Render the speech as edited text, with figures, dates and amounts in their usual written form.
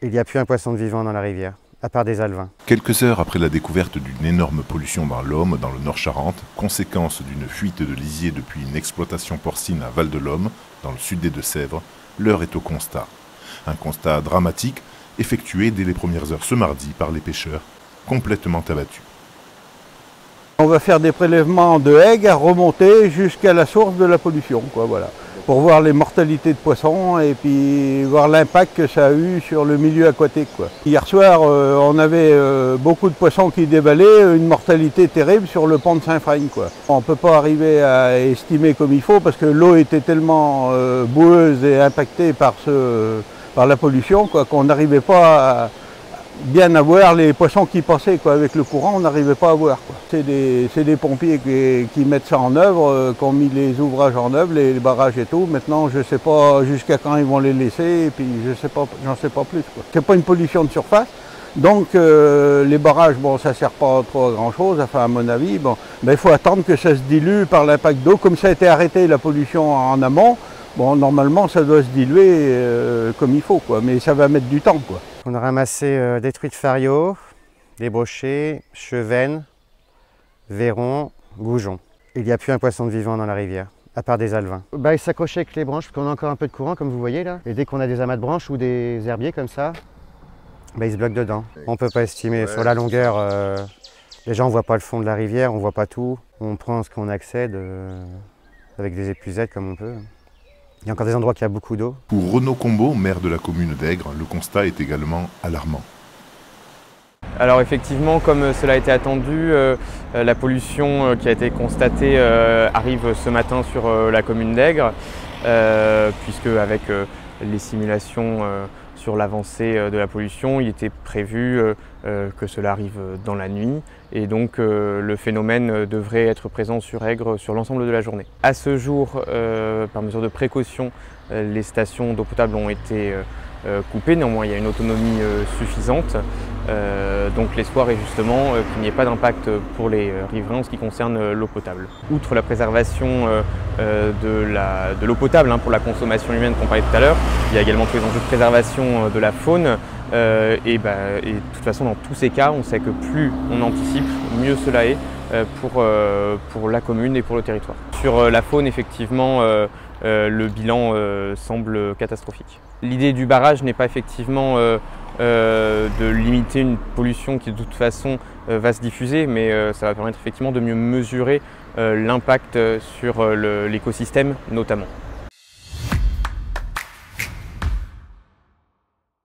Il n'y a plus un poisson de vivant dans la rivière, à part des alevins. Quelques heures après la découverte d'une énorme pollution dans l'Aume, dans le Nord-Charente, conséquence d'une fuite de lisier depuis une exploitation porcine à Val-de-l'Homme, dans le sud des Deux-Sèvres, l'heure est au constat. Un constat dramatique, effectué dès les premières heures ce mardi par les pêcheurs, complètement abattus. On va faire des prélèvements de aigues à remonter jusqu'à la source de la pollution, quoi, voilà, pour voir les mortalités de poissons et puis voir l'impact que ça a eu sur le milieu aquatique, quoi. Hier soir, on avait beaucoup de poissons qui dévalaient, une mortalité terrible sur le pont de Saint-Fraigne, quoi. On ne peut pas arriver à estimer comme il faut parce que l'eau était tellement boueuse et impactée par la pollution, quoi, qu'on n'arrivait pas à bien à voir les poissons qui passaient, quoi. Avec le courant, on n'arrivait pas à voir, quoi. C'est des pompiers qui mettent ça en œuvre, qui ont mis les ouvrages en œuvre, les barrages et tout. Maintenant, je ne sais pas jusqu'à quand ils vont les laisser, et puis j'en sais pas plus, quoi. C'est pas une pollution de surface, donc les barrages, bon, ça ne sert pas trop à grand chose, enfin à mon avis, bon, mais il faut attendre que ça se dilue par l'impact d'eau, comme ça a été arrêté la pollution en amont. Bon, normalement, ça doit se diluer comme il faut, quoi, mais ça va mettre du temps, quoi. On a ramassé des truites fario, des brochets, chevennes, vairons, goujons. Il n'y a plus un poisson de vivant dans la rivière, à part des alevins. Ils s'accrochaient avec les branches, parce qu'on a encore un peu de courant, comme vous voyez là. Et dès qu'on a des amas de branches ou des herbiers comme ça, ils se bloquent dedans. On ne peut pas estimer. Sur la longueur, déjà on ne voit pas le fond de la rivière, on ne voit pas tout. On prend ce qu'on accède avec des épuisettes comme on peut. Il y a encore des endroits qui a beaucoup d'eau. Pour Renaud Combeau, maire de la commune d'Aigres, le constat est également alarmant. Alors effectivement, comme cela a été attendu, la pollution qui a été constatée arrive ce matin sur la commune d'Aigres, puisque avec les simulations sur l'avancée de la pollution, il était prévu que cela arrive dans la nuit et donc le phénomène devrait être présent sur Aigres sur l'ensemble de la journée. À ce jour, par mesure de précaution, les stations d'eau potable ont été coupées, néanmoins il y a une autonomie suffisante. Donc l'espoir est justement qu'il n'y ait pas d'impact pour les riverains en ce qui concerne l'eau potable. Outre la préservation de l'eau potable pour la consommation humaine qu'on parlait tout à l'heure, il y a également tous les enjeux de préservation de la faune. Et de toute façon, dans tous ces cas, on sait que plus on anticipe, mieux cela est pour la commune et pour le territoire. Sur la faune, effectivement, le bilan semble catastrophique. L'idée du barrage n'est pas effectivement de limiter une pollution qui de toute façon va se diffuser, mais ça va permettre effectivement de mieux mesurer l'impact sur l'écosystème notamment.